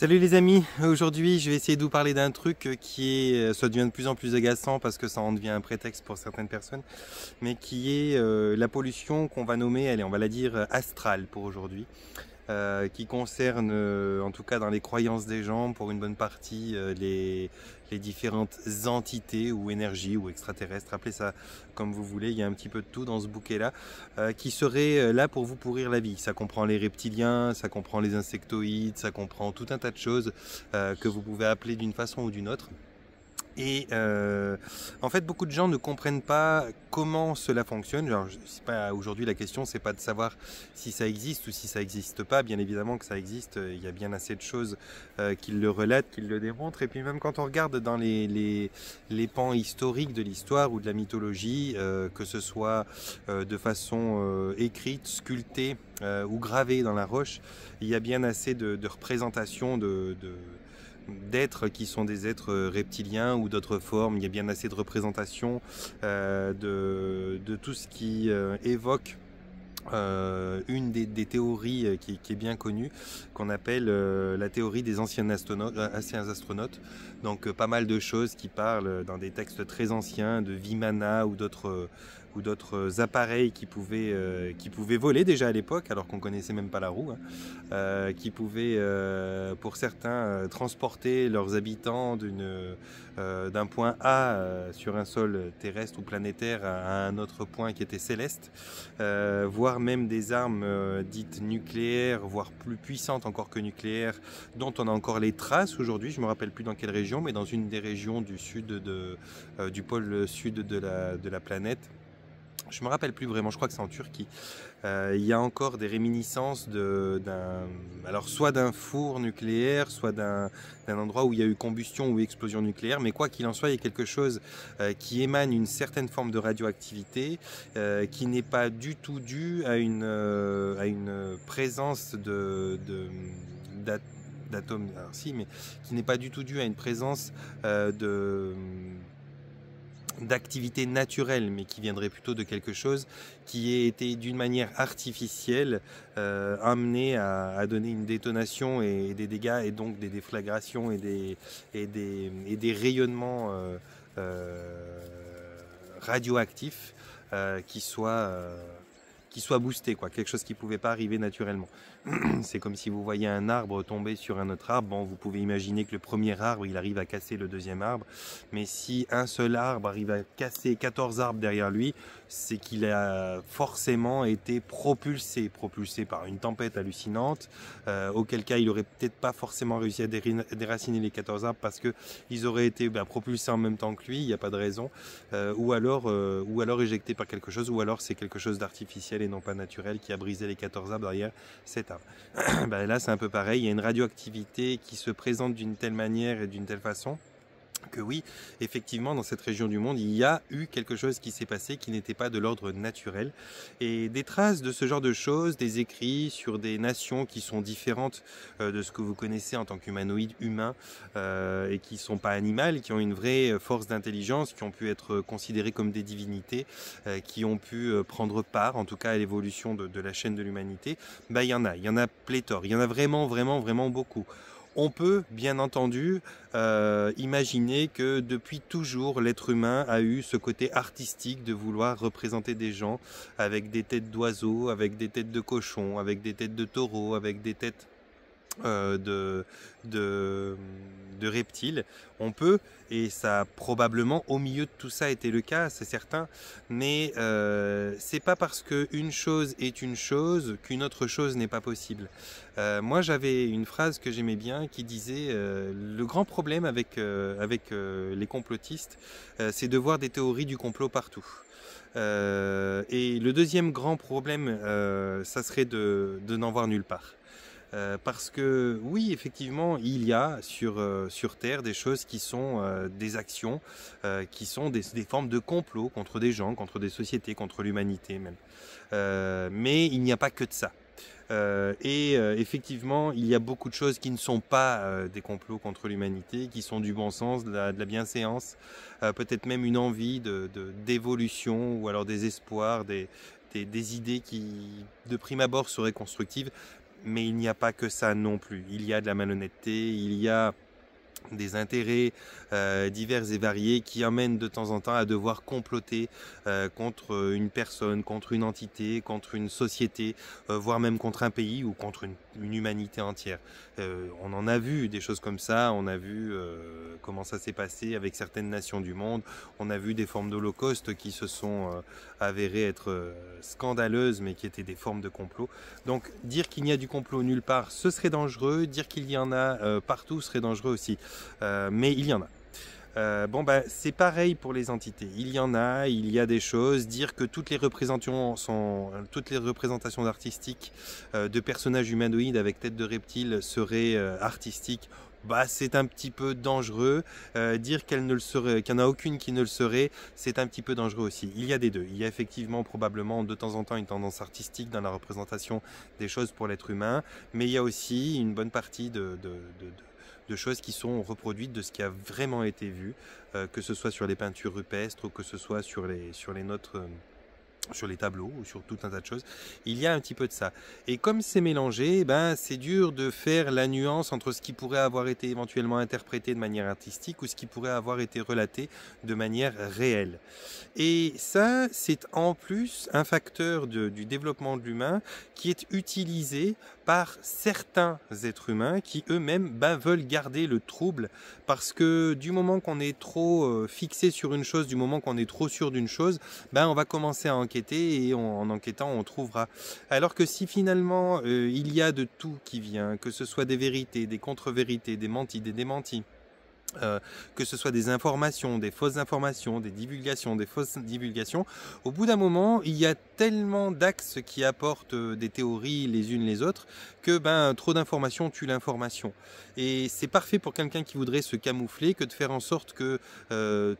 Salut les amis, aujourd'hui je vais essayer de vous parler d'un truc qui est, ça devient de plus en plus agaçant parce que ça en devient un prétexte pour certaines personnes, mais qui est la pollution qu'on va nommer, allez on va la dire astrale pour aujourd'hui. Qui concerne, en tout cas dans les croyances des gens, pour une bonne partie, les différentes entités ou énergies ou extraterrestres, appelez ça comme vous voulez, il y a un petit peu de tout dans ce bouquet-là, qui serait là pour vous pourrir la vie. Ça comprend les reptiliens, ça comprend les insectoïdes, ça comprend tout un tas de choses que vous pouvez appeler d'une façon ou d'une autre. Et en fait, beaucoup de gens ne comprennent pas comment cela fonctionne. Genre, aujourd'hui, la question, c'est pas de savoir si ça existe ou si ça n'existe pas. Bien évidemment que ça existe. Il y a bien assez de choses qui le relatent, qui le démontrent. Et puis même quand on regarde dans les pans historiques de l'histoire ou de la mythologie, que ce soit de façon écrite, sculptée ou gravée dans la roche, il y a bien assez de représentations d'êtres qui sont des êtres reptiliens ou d'autres formes. Il y a bien assez de représentations de tout ce qui évoque une des théories qui est bien connue, qu'on appelle la théorie des anciens astronautes. Donc pas mal de choses qui parlent dans des textes très anciens de Vimana ou d'autres appareils qui pouvaient voler déjà à l'époque, alors qu'on connaissait même pas la roue, hein, qui pouvaient, pour certains, transporter leurs habitants d'un point A sur un sol terrestre ou planétaire à un autre point qui était céleste, voire même des armes dites nucléaires, voire plus puissantes encore que nucléaires, dont on a encore les traces aujourd'hui. Je ne me rappelle plus dans quelle région, mais dans une des régions du sud du pôle sud de la planète. Je ne me rappelle plus vraiment, je crois que c'est en Turquie. Il y a encore des réminiscences alors soit d'un four nucléaire, soit d'un endroit où il y a eu combustion ou explosion nucléaire, mais quoi qu'il en soit, il y a quelque chose qui émane une certaine forme de radioactivité qui n'est pas du tout due à une présence d'atomes, alors si, mais qui n'est pas du tout due à une présence d'activité naturelle, mais qui viendrait plutôt de quelque chose qui ait été d'une manière artificielle amené à donner une détonation et des dégâts, et donc des déflagrations et des rayonnements radioactifs qui soient boostés, quoi. Quelque chose qui ne pouvait pas arriver naturellement. C'est comme si vous voyez un arbre tomber sur un autre arbre. Bon, vous pouvez imaginer que le premier arbre, il arrive à casser le deuxième arbre. Mais si un seul arbre arrive à casser 14 arbres derrière lui, c'est qu'il a forcément été propulsé par une tempête hallucinante, auquel cas il n'aurait peut-être pas forcément réussi à déraciner les 14 arbres parce qu'ils auraient été propulsés en même temps que lui, il n'y a pas de raison, ou alors éjectés par quelque chose, ou alors c'est quelque chose d'artificiel et non pas naturel qui a brisé les 14 arbres derrière cet arbre. Là c'est un peu pareil, il y a une radioactivité qui se présente d'une telle manière et d'une telle façon que oui, effectivement, dans cette région du monde, il y a eu quelque chose qui s'est passé qui n'était pas de l'ordre naturel. Et des traces de ce genre de choses, des écrits sur des nations qui sont différentes de ce que vous connaissez en tant qu'humanoïdes humains et qui ne sont pas animales, qui ont une vraie force d'intelligence, qui ont pu être considérées comme des divinités, qui ont pu prendre part, en tout cas, à l'évolution de la chaîne de l'humanité, il y en a pléthore, il y en a vraiment, vraiment, vraiment beaucoup. On peut, bien entendu, imaginer que depuis toujours, l'être humain a eu ce côté artistique de vouloir représenter des gens avec des têtes d'oiseaux, avec des têtes de cochons, avec des têtes de taureaux, avec des têtes de reptiles. On peut, et ça a probablement au milieu de tout ça été le cas, c'est certain, mais c'est pas parce qu'une chose est une chose qu'une autre chose n'est pas possible. Moi j'avais une phrase que j'aimais bien qui disait le grand problème avec les complotistes, c'est de voir des théories du complot partout. Et le deuxième grand problème, ça serait de n'en voir nulle part. Parce que oui, effectivement, il y a sur Terre des choses qui sont des actions, qui sont des formes de complot contre des gens, contre des sociétés, contre l'humanité même. Mais il n'y a pas que de ça. Effectivement, il y a beaucoup de choses qui ne sont pas des complots contre l'humanité, qui sont du bon sens, de la bienséance, peut-être même une envie d'évolution ou alors des espoirs, des idées qui, de prime abord, seraient constructives. mais il n'y a pas que ça non plus. Il y a de la malhonnêteté, il y a des intérêts divers et variés qui amènent de temps en temps à devoir comploter contre une personne, contre une entité, contre une société, voire même contre un pays ou contre une humanité entière. On en a vu des choses comme ça, on a vu comment ça s'est passé avec certaines nations du monde, on a vu des formes d'holocauste qui se sont avérées être scandaleuses mais qui étaient des formes de complot. Donc dire qu'il n'y a du complot nulle part, ce serait dangereux, dire qu'il y en a partout serait dangereux aussi. Mais il y en a. C'est pareil pour les entités. Il y en a, il y a des choses. Dire que toutes les représentations artistiques de personnages humanoïdes avec tête de reptile seraient artistiques, c'est un petit peu dangereux. Dire qu'il n'y en a aucune qui ne le serait, c'est un petit peu dangereux aussi. Il y a des deux. Il y a effectivement probablement de temps en temps une tendance artistique dans la représentation des choses pour l'être humain, mais il y a aussi une bonne partie de choses qui sont reproduites de ce qui a vraiment été vu, que ce soit sur les peintures rupestres ou que ce soit sur les notes, sur les tableaux ou sur tout un tas de choses. Il y a un petit peu de ça. Et comme c'est mélangé, c'est dur de faire la nuance entre ce qui pourrait avoir été éventuellement interprété de manière artistique ou ce qui pourrait avoir été relaté de manière réelle. Et ça, c'est en plus un facteur du développement de l'humain qui est utilisé par certains êtres humains qui eux-mêmes veulent garder le trouble, parce que du moment qu'on est trop fixé sur une chose, du moment qu'on est trop sûr d'une chose, on va commencer à enquêter et en enquêtant on trouvera. Alors que si finalement il y a de tout qui vient, que ce soit des vérités, des contre-vérités, des mentis, des démentis, que ce soit des informations, des fausses informations, des divulgations, des fausses divulgations, au bout d'un moment, il y a tellement d'axes qui apportent des théories les unes les autres que trop d'informations tue l'information. Et c'est parfait pour quelqu'un qui voudrait se camoufler que de faire en sorte que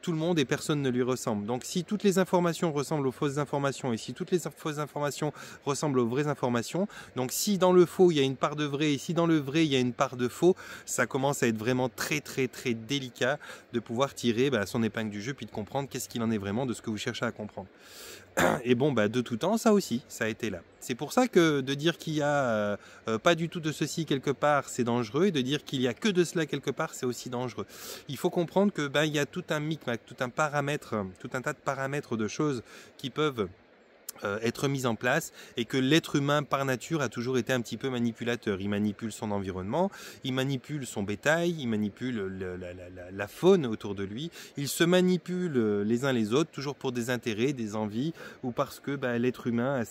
tout le monde et personne ne lui ressemble. Donc si toutes les informations ressemblent aux fausses informations et si toutes les fausses informations ressemblent aux vraies informations, donc si dans le faux il y a une part de vrai et si dans le vrai il y a une part de faux, ça commence à être vraiment très délicat de pouvoir tirer son épingle du jeu puis de comprendre qu'est-ce qu'il en est vraiment de ce que vous cherchez à comprendre. Et de tout temps, ça aussi, ça a été là. C'est pour ça que de dire qu'il y a pas du tout de ceci quelque part, c'est dangereux, et de dire qu'il y a que de cela quelque part, c'est aussi dangereux. Il faut comprendre que il y a tout un micmac, tout un tas de paramètres de choses qui peuvent être mise en place, et que l'être humain par nature a toujours été un petit peu manipulateur. Il manipule son environnement, il manipule son bétail, il manipule la faune autour de lui, il se manipule les uns les autres, toujours pour des intérêts, des envies, ou parce que l'être humain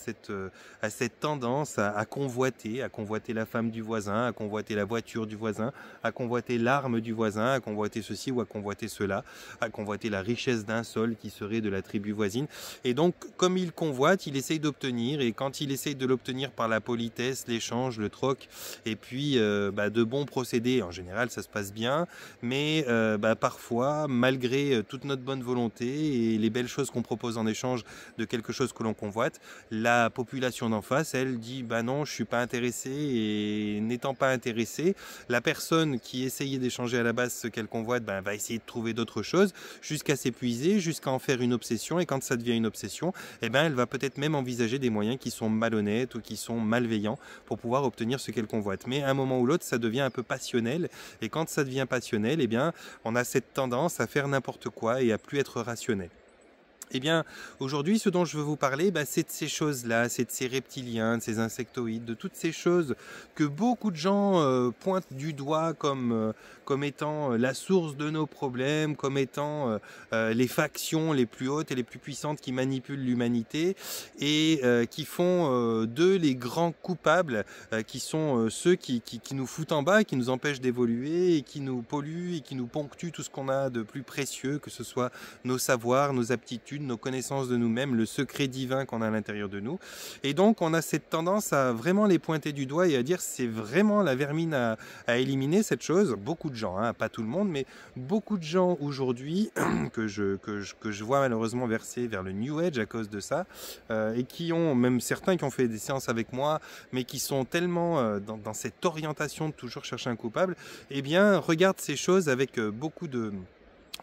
a cette tendance à convoiter la femme du voisin, à convoiter la voiture du voisin, à convoiter l'arme du voisin, à convoiter ceci ou à convoiter cela, à convoiter la richesse d'un sol qui serait de la tribu voisine. Et donc, comme il convoite, il essaye d'obtenir, et quand il essaye de l'obtenir par la politesse, l'échange, le troc, et puis de bons procédés, en général ça se passe bien, mais parfois, malgré toute notre bonne volonté et les belles choses qu'on propose en échange de quelque chose que l'on convoite, la population d'en face, elle dit non, je suis pas intéressé, et n'étant pas intéressé, la personne qui essayait d'échanger à la base ce qu'elle convoite va essayer de trouver d'autres choses jusqu'à s'épuiser, jusqu'à en faire une obsession, et quand ça devient une obsession, elle va peut-être même envisager des moyens qui sont malhonnêtes ou qui sont malveillants pour pouvoir obtenir ce qu'elle convoite. Mais à un moment ou l'autre, ça devient un peu passionnel, et quand ça devient passionnel, on a cette tendance à faire n'importe quoi et à plus être rationnel. Eh bien, aujourd'hui, ce dont je veux vous parler, c'est de ces choses-là, c'est de ces reptiliens, de ces insectoïdes, de toutes ces choses que beaucoup de gens pointent du doigt comme étant la source de nos problèmes, comme étant les factions les plus hautes et les plus puissantes qui manipulent l'humanité, et qui font d'eux les grands coupables, qui sont ceux qui nous foutent en bas, qui nous empêchent d'évoluer, et qui nous polluent, et qui nous ponctuent tout ce qu'on a de plus précieux, que ce soit nos savoirs, nos aptitudes, nos connaissances de nous-mêmes, le secret divin qu'on a à l'intérieur de nous. Et donc on a cette tendance à vraiment les pointer du doigt et à dire c'est vraiment la vermine à éliminer, cette chose. Beaucoup de gens, pas tout le monde, mais beaucoup de gens aujourd'hui que je vois malheureusement verser vers le New Age à cause de ça, et qui ont, même certains qui ont fait des séances avec moi, mais qui sont tellement dans cette orientation de toujours chercher un coupable, regardent ces choses avec beaucoup de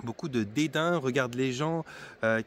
beaucoup de dédain, regarde les gens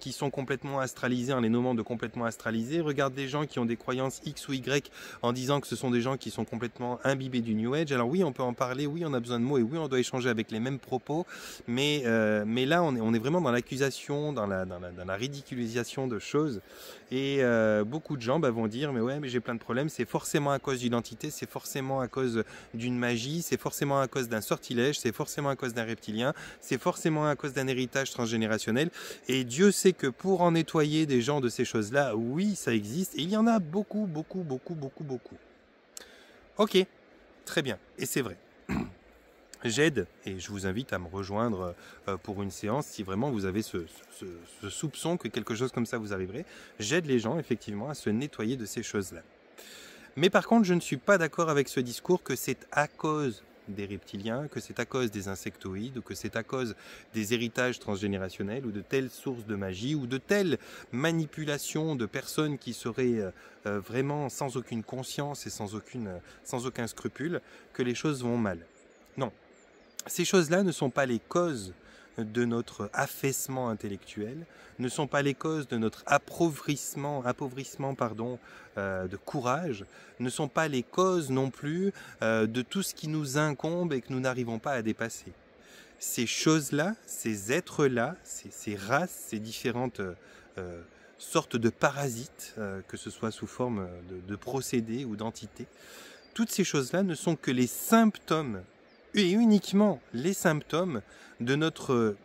qui sont complètement astralisés en les nommant de complètement astralisés, regarde des gens qui ont des croyances X ou Y en disant que ce sont des gens qui sont complètement imbibés du New Age. Alors oui, on peut en parler, oui, on a besoin de mots et oui, on doit échanger avec les mêmes propos, mais là, on est vraiment dans l'accusation, dans la ridiculisation de choses et beaucoup de gens vont dire, mais ouais, mais j'ai plein de problèmes, c'est forcément à cause d'une entité, c'est forcément à cause d'une magie, c'est forcément à cause d'un sortilège, c'est forcément à cause d'un reptilien, c'est forcément à cause d'un héritage transgénérationnel. Et Dieu sait que pour en nettoyer des gens de ces choses-là, oui, ça existe. Et il y en a beaucoup, beaucoup, beaucoup, beaucoup, beaucoup. Ok, très bien. Et c'est vrai. J'aide, et je vous invite à me rejoindre pour une séance si vraiment vous avez ce soupçon que quelque chose comme ça vous arriverait. J'aide les gens effectivement à se nettoyer de ces choses-là. Mais par contre, je ne suis pas d'accord avec ce discours que c'est à cause des reptiliens, que c'est à cause des insectoïdes, ou que c'est à cause des héritages transgénérationnels, ou de telles sources de magie, ou de telles manipulations de personnes qui seraient vraiment sans aucune conscience et sans aucun scrupule, que les choses vont mal. Non, ces choses-là ne sont pas les causes de notre affaissement intellectuel, ne sont pas les causes de notre appauvrissement de courage, ne sont pas les causes non plus de tout ce qui nous incombe et que nous n'arrivons pas à dépasser. Ces choses-là, ces êtres-là, ces races, ces différentes sortes de parasites, que ce soit sous forme de procédés ou d'entités, toutes ces choses-là ne sont que les symptômes, et uniquement les symptômes de notre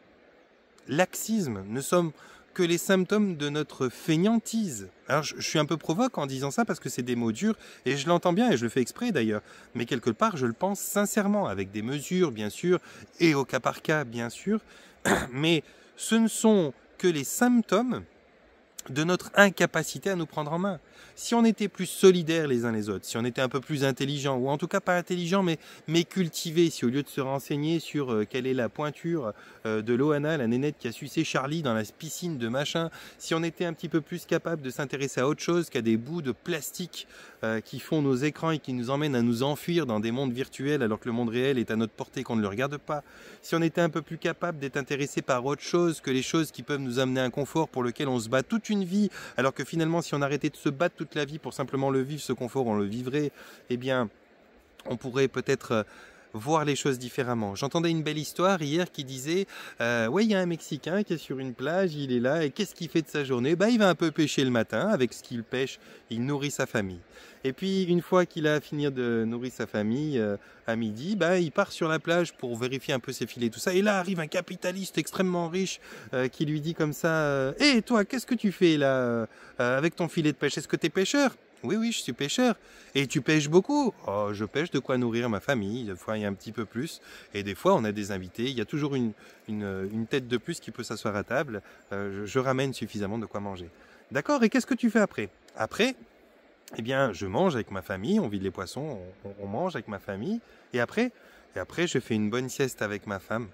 laxisme, ne sont que les symptômes de notre fainéantise. Alors je suis un peu provoque en disant ça parce que c'est des mots durs et je l'entends bien et je le fais exprès d'ailleurs, mais quelque part je le pense sincèrement, avec des mesures bien sûr et au cas par cas bien sûr, mais ce ne sont que les symptômes de notre incapacité à nous prendre en main. Si on était plus solidaires les uns les autres, si on était un peu plus intelligents, ou en tout cas pas intelligents mais cultivés, si au lieu de se renseigner sur quelle est la pointure de Loana, la nénette qui a sucé Charlie dans la piscine de machin, si on était un petit peu plus capable de s'intéresser à autre chose qu'à des bouts de plastique qui font nos écrans et qui nous emmènent à nous enfuir dans des mondes virtuels alors que le monde réel est à notre portée qu'on ne le regarde pas, si on était un peu plus capable d'être intéressé par autre chose que les choses qui peuvent nous amener un confort pour lequel on se bat toute une vie, alors que finalement si on arrêtait de se battre toute la vie pour simplement le vivre, ce confort on le vivrait, eh bien on pourrait peut-être voir les choses différemment. J'entendais une belle histoire hier qui disait ouais, il y a un Mexicain qui est sur une plage, il est là et qu'est-ce qu'il fait de sa journée? Il va un peu pêcher le matin, avec ce qu'il pêche, il nourrit sa famille. Et puis une fois qu'il a fini de nourrir sa famille à midi, il part sur la plage pour vérifier un peu ses filets, tout ça. Et là arrive un capitaliste extrêmement riche qui lui dit comme ça hé, toi, qu'est-ce que tu fais là avec ton filet de pêche? Est-ce que tu es pêcheur? Oui, oui, je suis pêcheur. Et tu pêches beaucoup? Oh, je pêche de quoi nourrir ma famille. Des fois, il y a un petit peu plus. Et des fois, on a des invités. Il y a toujours une tête de plus qui peut s'asseoir à table. Je ramène suffisamment de quoi manger. D'accord? Et qu'est-ce que tu fais après? Après, eh bien, je mange avec ma famille. On vide les poissons. On mange avec ma famille. Et après, je fais une bonne sieste avec ma femme.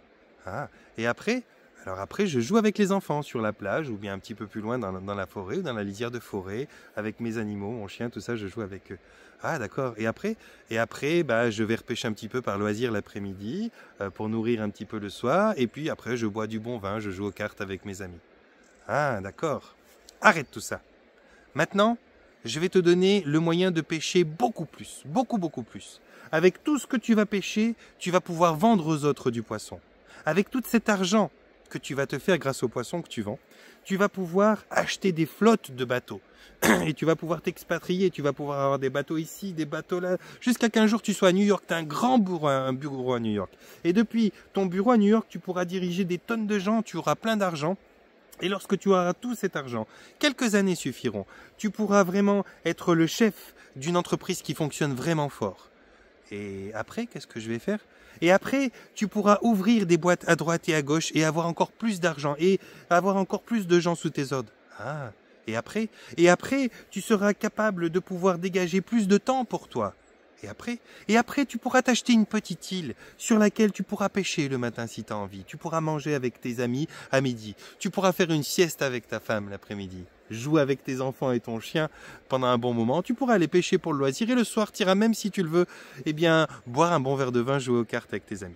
Ah. Et après... Alors après, je joue avec les enfants sur la plage ou bien un petit peu plus loin dans la forêt ou dans la lisière de forêt avec mes animaux, mon chien, tout ça, je joue avec eux. Ah d'accord. Et après, je vais repêcher un petit peu par loisir l'après-midi pour nourrir un petit peu le soir. Et puis après, je bois du bon vin, je joue aux cartes avec mes amis. Ah d'accord. Arrête tout ça. Maintenant, je vais te donner le moyen de pêcher beaucoup plus, beaucoup, beaucoup plus. Avec tout ce que tu vas pêcher, tu vas pouvoir vendre aux autres du poisson. Avec tout cet argent que tu vas te faire grâce aux poissons que tu vends, tu vas pouvoir acheter des flottes de bateaux et tu vas pouvoir t'expatrier, tu vas pouvoir avoir des bateaux ici, des bateaux là, jusqu'à qu'un jour tu sois à New York, tu as un bureau à New York. Et depuis ton bureau à New York, tu pourras diriger des tonnes de gens, tu auras plein d'argent. Et lorsque tu auras tout cet argent, quelques années suffiront, tu pourras vraiment être le chef d'une entreprise qui fonctionne vraiment fort. Et après, qu'est-ce que je vais faire? Et après, tu pourras ouvrir des boîtes à droite et à gauche et avoir encore plus d'argent et avoir encore plus de gens sous tes ordres. Ah, et après, tu seras capable de pouvoir dégager plus de temps pour toi. Et après, tu pourras t'acheter une petite île sur laquelle tu pourras pêcher le matin si tu as envie. Tu pourras manger avec tes amis à midi. Tu pourras faire une sieste avec ta femme l'après-midi. Jouer avec tes enfants et ton chien pendant un bon moment. Tu pourras aller pêcher pour le loisir et le soir, tu iras même si tu le veux, boire un bon verre de vin, jouer aux cartes avec tes amis.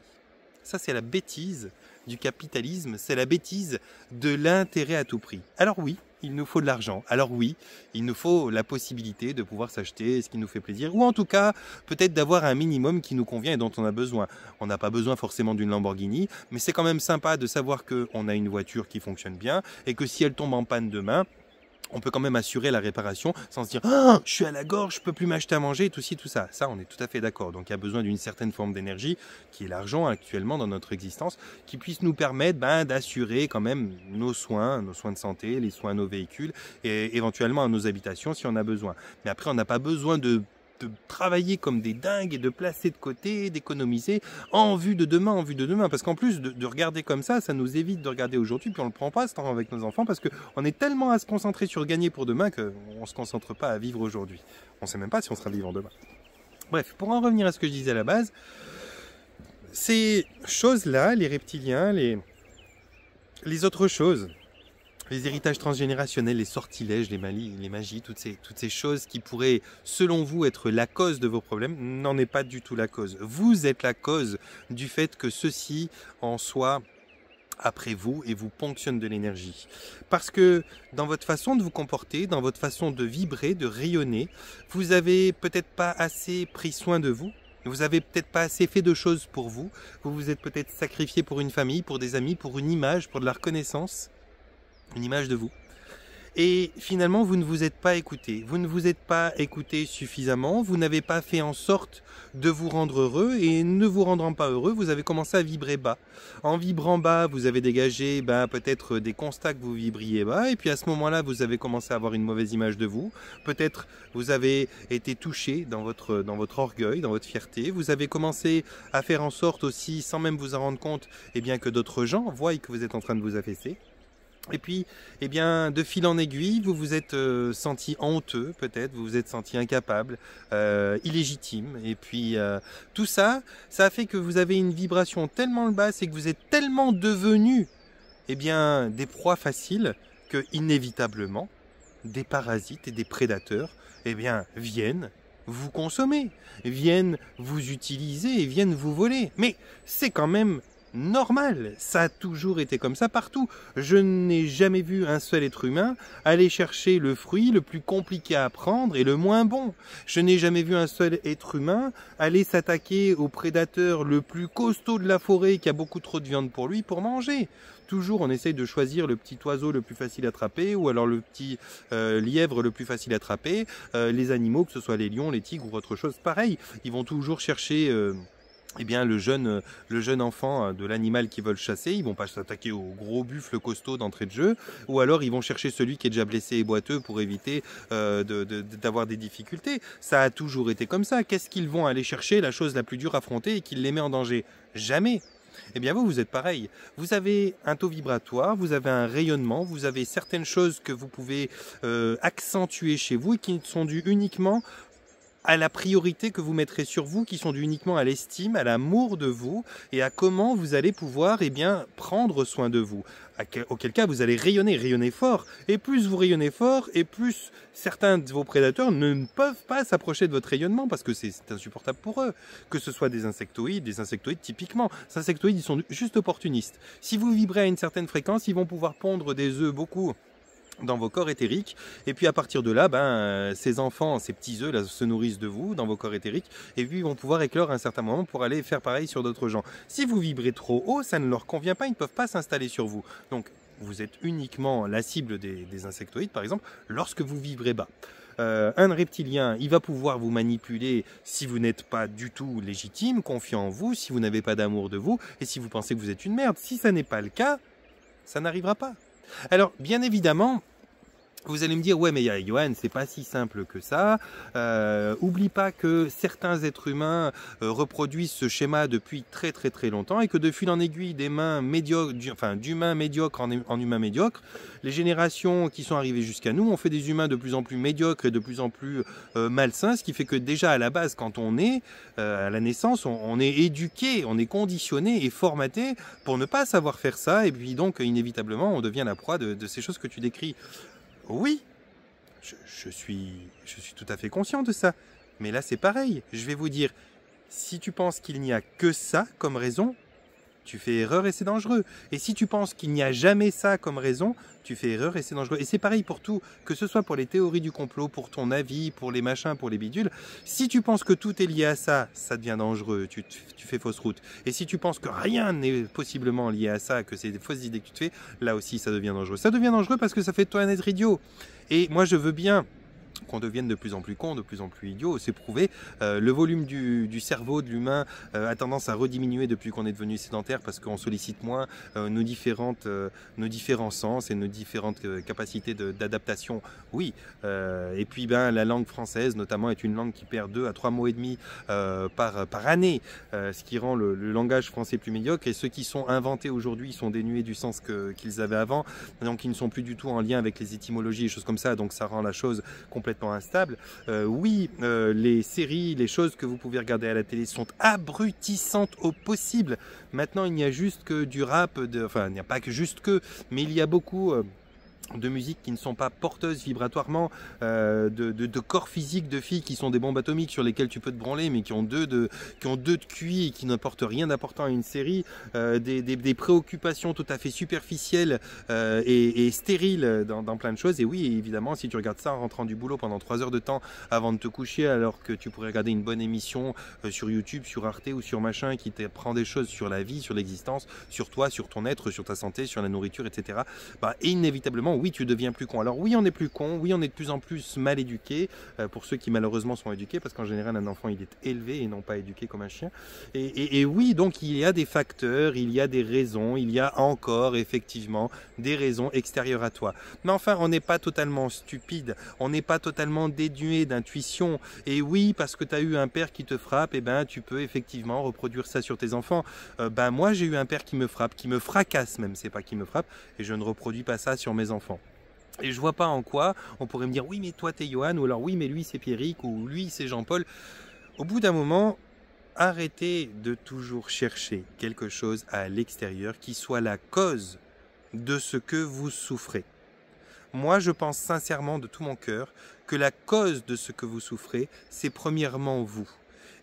Ça, c'est la bêtise du capitalisme, c'est la bêtise de l'intérêt à tout prix. Alors oui, il nous faut de l'argent. Alors oui, il nous faut la possibilité de pouvoir s'acheter ce qui nous fait plaisir, ou en tout cas, peut-être d'avoir un minimum qui nous convient et dont on a besoin. On n'a pas besoin forcément d'une Lamborghini, mais c'est quand même sympa de savoir qu'on a une voiture qui fonctionne bien et que si elle tombe en panne demain, on peut quand même assurer la réparation sans se dire ah, je suis à la gorge, je peux plus m'acheter à manger, tout ci, tout ça. Ça, on est tout à fait d'accord. Donc, il y a besoin d'une certaine forme d'énergie, qui est l'argent actuellement dans notre existence, qui puisse nous permettre d'assurer quand même nos soins de santé, les soins à nos véhicules et éventuellement à nos habitations si on a besoin. Mais après, on n'a pas besoin de travailler comme des dingues et de placer de côté, d'économiser en vue de demain, parce qu'en plus de regarder comme ça nous évite de regarder aujourd'hui, puis on le prend pas ce temps avec nos enfants, parce qu'on est tellement à se concentrer sur gagner pour demain qu'on se concentre pas à vivre aujourd'hui. On sait même pas si on sera vivant demain. Bref, pour en revenir à ce que je disais à la base, ces choses-là, les reptiliens, les autres choses, les héritages transgénérationnels, les sortilèges, les magies, toutes ces choses qui pourraient, selon vous, être la cause de vos problèmes, n'en est pas du tout la cause. Vous êtes la cause du fait que ceci en soit après vous et vous ponctionne de l'énergie. Parce que dans votre façon de vous comporter, dans votre façon de vibrer, de rayonner, vous avez peut-être pas assez pris soin de vous. Vous avez peut-être pas assez fait de choses pour vous. Vous vous êtes peut-être sacrifié pour une famille, pour des amis, pour une image, pour de la reconnaissance. Une image de vous. Et finalement, vous ne vous êtes pas écouté. Vous ne vous êtes pas écouté suffisamment. Vous n'avez pas fait en sorte de vous rendre heureux. Et ne vous rendant pas heureux, vous avez commencé à vibrer bas. En vibrant bas, vous avez dégagé peut-être des constats que vous vibriez bas. Et puis à ce moment-là, vous avez commencé à avoir une mauvaise image de vous. Peut-être vous avez été touché dans votre orgueil, dans votre fierté. Vous avez commencé à faire en sorte aussi, sans même vous en rendre compte, que d'autres gens voient que vous êtes en train de vous affaisser. Et puis, de fil en aiguille, vous vous êtes senti honteux, peut-être, vous vous êtes senti incapable, illégitime. Et puis, tout ça, ça a fait que vous avez une vibration tellement basse et que vous êtes tellement devenu, des proies faciles que, inévitablement, des parasites et des prédateurs, viennent vous consommer, viennent vous utiliser et viennent vous voler. Mais c'est quand même normal, ça a toujours été comme ça partout. Je n'ai jamais vu un seul être humain aller chercher le fruit le plus compliqué à prendre et le moins bon. Je n'ai jamais vu un seul être humain aller s'attaquer au prédateur le plus costaud de la forêt qui a beaucoup trop de viande pour lui pour manger. Toujours on essaye de choisir le petit oiseau le plus facile à attraper ou alors le petit lièvre le plus facile à attraper. Les animaux, que ce soit les lions, les tigres ou autre chose, pareil, ils vont toujours chercher le jeune enfant de l'animal qu'ils veulent chasser. Ils vont pas s'attaquer au gros buffle costaud d'entrée de jeu, ou alors ils vont chercher celui qui est déjà blessé et boiteux pour éviter d'avoir des difficultés. Ça a toujours été comme ça. Qu'est-ce qu'ils vont aller chercher? La chose la plus dure à affronter et qui les met en danger? Jamais. Vous êtes pareil. Vous avez un taux vibratoire, vous avez un rayonnement, vous avez certaines choses que vous pouvez accentuer chez vous et qui sont dues uniquement à la priorité que vous mettrez sur vous, qui sont dues uniquement à l'estime, à l'amour de vous et à comment vous allez pouvoir prendre soin de vous. Auquel cas vous allez rayonner fort. Et plus vous rayonnez fort, et plus certains de vos prédateurs ne peuvent pas s'approcher de votre rayonnement parce que c'est insupportable pour eux. Que ce soit des insectoïdes typiquement. Les insectoïdes, ils sont juste opportunistes. Si vous vibrez à une certaine fréquence, ils vont pouvoir pondre des œufs beaucoup dans vos corps éthériques, et puis à partir de là, ces enfants, ces petits œufs là, se nourrissent de vous dans vos corps éthériques, et puis ils vont pouvoir éclore à un certain moment pour aller faire pareil sur d'autres gens. Si vous vibrez trop haut, ça ne leur convient pas, ils ne peuvent pas s'installer sur vous. Donc vous êtes uniquement la cible des insectoïdes, par exemple, lorsque vous vibrez bas. Un reptilien, il va pouvoir vous manipuler si vous n'êtes pas du tout légitime, confiant en vous, si vous n'avez pas d'amour de vous, et si vous pensez que vous êtes une merde. Si ça n'est pas le cas, ça n'arrivera pas. Alors, bien évidemment, vous allez me dire, ouais, mais Johan, c'est pas si simple que ça. Oublie pas que certains êtres humains reproduisent ce schéma depuis très très très longtemps et que de fil en aiguille d'humains médiocres en humains médiocres, les générations qui sont arrivées jusqu'à nous ont fait des humains de plus en plus médiocres et de plus en plus malsains, ce qui fait que déjà à la base, quand on est à la naissance, on est éduqué, on est conditionné et formaté pour ne pas savoir faire ça, et puis donc inévitablement on devient la proie de ces choses que tu décris. Oui, je suis tout à fait conscient de ça. Mais là, c'est pareil. Je vais vous dire, si tu penses qu'il n'y a que ça comme raison, tu fais erreur et c'est dangereux. Et si tu penses qu'il n'y a jamais ça comme raison, tu fais erreur et c'est dangereux. Et c'est pareil pour tout, que ce soit pour les théories du complot, pour ton avis, pour les machins, pour les bidules. Si tu penses que tout est lié à ça, ça devient dangereux, tu fais fausse route. Et si tu penses que rien n'est possiblement lié à ça, que c'est des fausses idées que tu te fais, là aussi ça devient dangereux. Ça devient dangereux parce que ça fait de toi un être idiot. Et moi je veux bien qu'on devienne de plus en plus con, de plus en plus idiot, c'est prouvé. Le volume du cerveau de l'humain a tendance à rediminuer depuis qu'on est devenu sédentaire parce qu'on sollicite moins nos différents sens et nos différentes capacités d'adaptation. Oui, et puis la langue française notamment est une langue qui perd 2 à 3 mots et demi par année, ce qui rend le langage français plus médiocre. Et ceux qui sont inventés aujourd'hui sont dénués du sens qu'ils avaient avant, donc ils ne sont plus du tout en lien avec les étymologies et choses comme ça, donc ça rend la chose complètement instable. Oui, les séries, les choses que vous pouvez regarder à la télé sont abrutissantes au possible. Maintenant, il n'y a juste que du rap, enfin, il n'y a pas que juste que, mais il y a beaucoup de musiques qui ne sont pas porteuses vibratoirement, de corps physiques de filles qui sont des bombes atomiques sur lesquelles tu peux te branler, mais qui ont deux de QI et qui n'apportent rien d'important à une série, des préoccupations tout à fait superficielles et stériles dans plein de choses. Et oui, évidemment, si tu regardes ça en rentrant du boulot pendant 3 heures de temps avant de te coucher, alors que tu pourrais regarder une bonne émission sur YouTube, sur Arte ou sur machin, qui t'apprend des choses sur la vie, sur l'existence, sur toi, sur ton être, sur ta santé, sur la nourriture, etc., inévitablement, oui, tu deviens plus con. Alors oui, on est plus con, oui, on est de plus en plus mal éduqué, pour ceux qui malheureusement sont éduqués, parce qu'en général, un enfant, il est élevé et non pas éduqué comme un chien. Et oui, donc il y a des facteurs, il y a des raisons, il y a encore effectivement des raisons extérieures à toi. Mais enfin, on n'est pas totalement stupide, on n'est pas totalement dénué d'intuition. Et oui, parce que tu as eu un père qui te frappe, et tu peux effectivement reproduire ça sur tes enfants. Moi, j'ai eu un père qui me frappe, qui me fracasse même, c'est pas qui me frappe, et je ne reproduis pas ça sur mes enfants. Et je vois pas en quoi on pourrait me dire oui mais toi t'es Johan, ou alors oui mais lui c'est Pierrick, ou lui c'est Jean-Paul. Au bout d'un moment, arrêtez de toujours chercher quelque chose à l'extérieur qui soit la cause de ce que vous souffrez. Moi je pense sincèrement de tout mon cœur que la cause de ce que vous souffrez, c'est premièrement vous.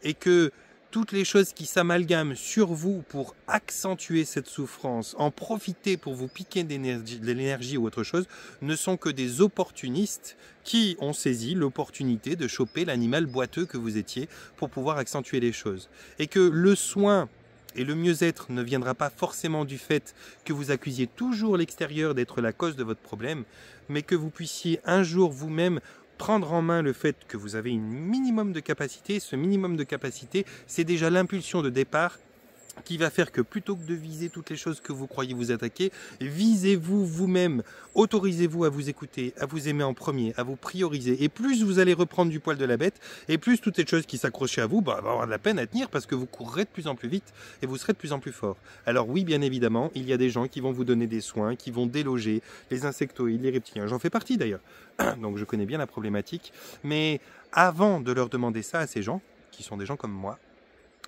Et que toutes les choses qui s'amalgament sur vous pour accentuer cette souffrance, en profiter pour vous piquer de l'énergie ou autre chose, ne sont que des opportunistes qui ont saisi l'opportunité de choper l'animal boiteux que vous étiez pour pouvoir accentuer les choses. Et que le soin et le mieux-être ne viendra pas forcément du fait que vous accusiez toujours l'extérieur d'être la cause de votre problème, mais que vous puissiez un jour vous-même prendre en main le fait que vous avez un minimum de capacité. Ce minimum de capacité, c'est déjà l'impulsion de départ qui va faire que plutôt que de viser toutes les choses que vous croyez vous attaquer, visez-vous vous-même, autorisez-vous à vous écouter, à vous aimer en premier, à vous prioriser. Et plus vous allez reprendre du poil de la bête, et plus toutes ces choses qui s'accrochaient à vous vont avoir de la peine à tenir parce que vous courrez de plus en plus vite et vous serez de plus en plus fort. Alors oui, bien évidemment, il y a des gens qui vont vous donner des soins, qui vont déloger les insectoïdes, les reptiliens. J'en fais partie d'ailleurs, donc je connais bien la problématique. Mais avant de leur demander ça à ces gens, qui sont des gens comme moi,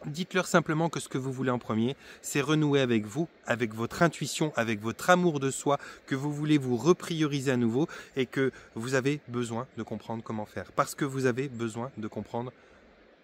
dites-leur simplement que ce que vous voulez en premier, c'est renouer avec vous, avec votre intuition, avec votre amour de soi, que vous voulez vous reprioriser à nouveau et que vous avez besoin de comprendre comment faire. Parce que vous avez besoin de comprendre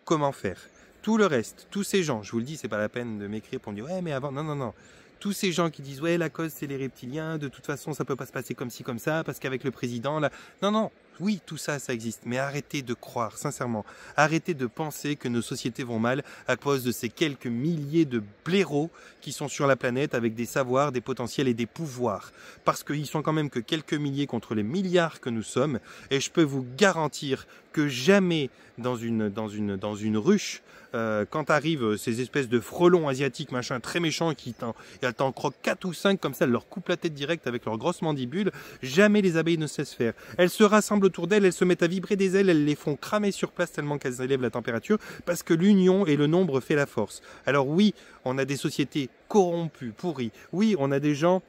comment faire. Tout le reste, tous ces gens, je vous le dis, c'est pas la peine de m'écrire pour me dire « Ouais, mais avant, non, non, non ». Tous ces gens qui disent « Ouais, la cause, c'est les reptiliens, de toute façon, ça peut pas se passer comme ci, comme ça, parce qu'avec le président, là... » Non, non, oui, tout ça, ça existe. Mais arrêtez de croire, sincèrement. Arrêtez de penser que nos sociétés vont mal à cause de ces quelques milliers de blaireaux qui sont sur la planète avec des savoirs, des potentiels et des pouvoirs. Parce qu'ils sont quand même que quelques milliers contre les milliards que nous sommes. Et je peux vous garantir que jamais dans une ruche, quand arrivent ces espèces de frelons asiatiques, machin, très méchants, qui t'en croquent 4 ou 5 comme ça, elles leur coupent la tête direct avec leurs grosses mandibules, jamais les abeilles ne se laissent faire. Elles se rassemblent autour d'elles, elles se mettent à vibrer des ailes, elles les font cramer sur place tellement qu'elles élèvent la température, parce que l'union et le nombre fait la force. Alors oui, on a des sociétés corrompues, pourries. Oui, on a des gens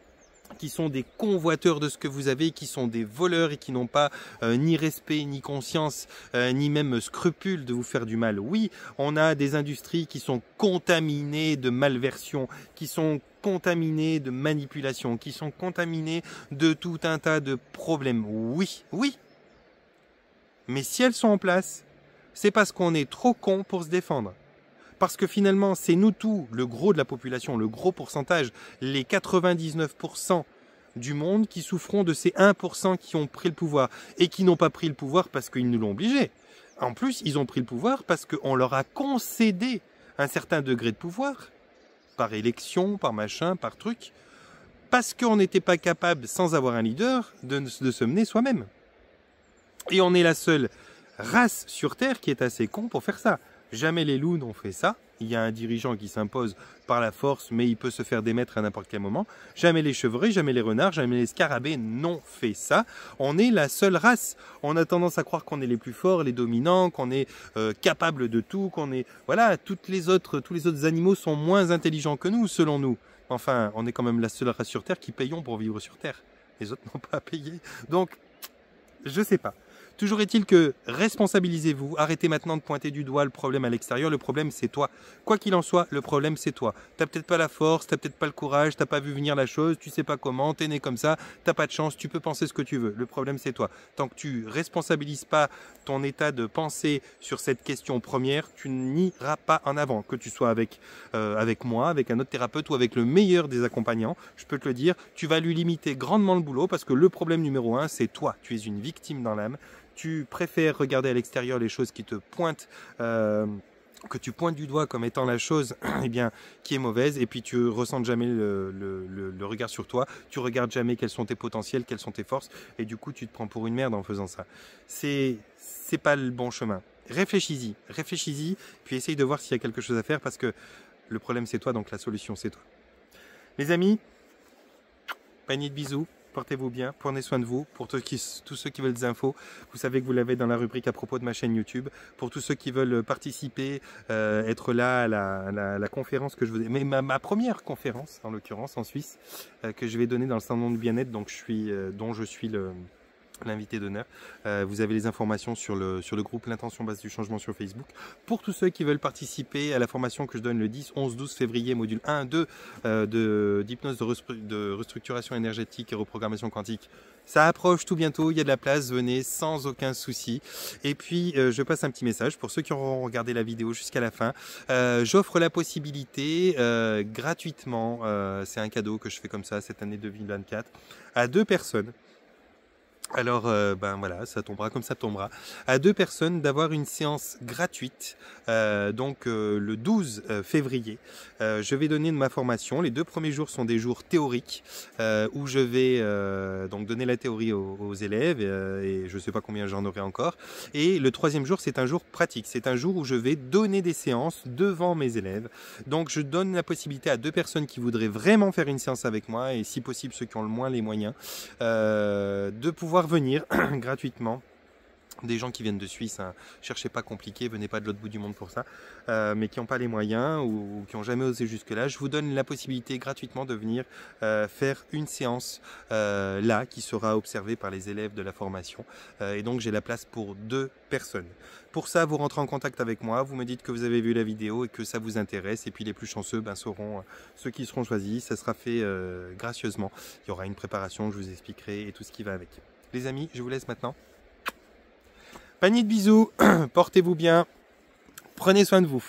qui sont des convoiteurs de ce que vous avez, qui sont des voleurs et qui n'ont pas ni respect, ni conscience, ni même scrupule de vous faire du mal. Oui, on a des industries qui sont contaminées de malversion, qui sont contaminées de manipulation, qui sont contaminées de tout un tas de problèmes. Oui, oui. Mais si elles sont en place, c'est parce qu'on est trop con pour se défendre. Parce que finalement, c'est nous tous, le gros de la population, le gros pourcentage, les 99% du monde qui souffront de ces 1% qui ont pris le pouvoir et qui n'ont pas pris le pouvoir parce qu'ils nous l'ont obligé. En plus, ils ont pris le pouvoir parce qu'on leur a concédé un certain degré de pouvoir, par élection, par machin, par truc, parce qu'on n'était pas capable, sans avoir un leader, de se mener soi-même. Et on est la seule race sur Terre qui est assez con pour faire ça. Jamais les loups n'ont fait ça. Il y a un dirigeant qui s'impose par la force, mais il peut se faire démettre à n'importe quel moment. Jamais les chevreuils, jamais les renards, jamais les scarabées n'ont fait ça. On est la seule race. On a tendance à croire qu'on est les plus forts, les dominants, qu'on est capable de tout, qu'on est... Voilà, tous les autres animaux sont moins intelligents que nous, selon nous. Enfin, on est quand même la seule race sur Terre qui payons pour vivre sur Terre. Les autres n'ont pas à payer. Donc, je sais pas. Toujours est-il que responsabilisez-vous, arrêtez maintenant de pointer du doigt le problème à l'extérieur, le problème c'est toi. Quoi qu'il en soit, le problème c'est toi. T'as peut-être pas la force, t'as peut-être pas le courage, t'as pas vu venir la chose, tu sais pas comment, t'es né comme ça, t'as pas de chance, tu peux penser ce que tu veux. Le problème c'est toi. Tant que tu responsabilises pas ton état de pensée sur cette question première, tu n'iras pas en avant. Que tu sois avec moi, avec un autre thérapeute ou avec le meilleur des accompagnants, je peux te le dire, tu vas lui limiter grandement le boulot parce que le problème numéro 1 c'est toi. Tu es une victime dans l'âme. Tu préfères regarder à l'extérieur les choses qui te pointent, que tu pointes du doigt comme étant la chose eh bien, qui est mauvaise, et puis tu ressens jamais le regard sur toi, tu regardes jamais quels sont tes potentiels, quelles sont tes forces, et du coup tu te prends pour une merde en faisant ça. C'est pas le bon chemin. Réfléchis-y, puis essaye de voir s'il y a quelque chose à faire, parce que le problème c'est toi, donc la solution c'est toi. Les amis, panier de bisous. Portez-vous bien, prenez soin de vous. Pour tous ceux qui veulent des infos, vous savez que vous l'avez dans la rubrique à propos de ma chaîne YouTube. Pour tous ceux qui veulent participer, être là à la conférence que je vous ai... Mais ma première conférence, en l'occurrence, en Suisse, que je vais donner dans le salon du bien-être, donc dont je suis l'invité d'honneur. Vous avez les informations sur le groupe L'Intention Base du Changement sur Facebook. Pour tous ceux qui veulent participer à la formation que je donne le 10, 11, 12 février, module 1, 2 d'hypnose de restructuration énergétique et reprogrammation quantique, ça approche tout bientôt, il y a de la place, venez sans aucun souci. Et puis, je passe un petit message pour ceux qui auront regardé la vidéo jusqu'à la fin. J'offre la possibilité gratuitement, c'est un cadeau que je fais comme ça cette année 2024, à 2 personnes. Alors, ben voilà, ça tombera comme ça tombera. À 2 personnes d'avoir une séance gratuite, le 12 février. Je vais donner de ma formation. Les 2 premiers jours sont des jours théoriques, où je vais donc donner la théorie aux élèves, et je ne sais pas combien j'en aurai encore. Et le 3e jour, c'est un jour pratique. C'est un jour où je vais donner des séances devant mes élèves. Donc, je donne la possibilité à 2 personnes qui voudraient vraiment faire une séance avec moi, et si possible, ceux qui ont le moins les moyens, de pouvoir venir gratuitement. Des gens qui viennent de Suisse, hein. Cherchez pas compliqué, venez pas de l'autre bout du monde pour ça, mais qui n'ont pas les moyens ou qui n'ont jamais osé jusque-là. Je vous donne la possibilité gratuitement de venir faire une séance là, qui sera observée par les élèves de la formation. Et donc j'ai la place pour 2 personnes. Pour ça, vous rentrez en contact avec moi, vous me dites que vous avez vu la vidéo et que ça vous intéresse. Et puis les plus chanceux seront ceux qui seront choisis. Ça sera fait gracieusement. Il y aura une préparation, je vous expliquerai et tout ce qui va avec. Les amis, je vous laisse maintenant. Panier de bisous, portez-vous bien, prenez soin de vous.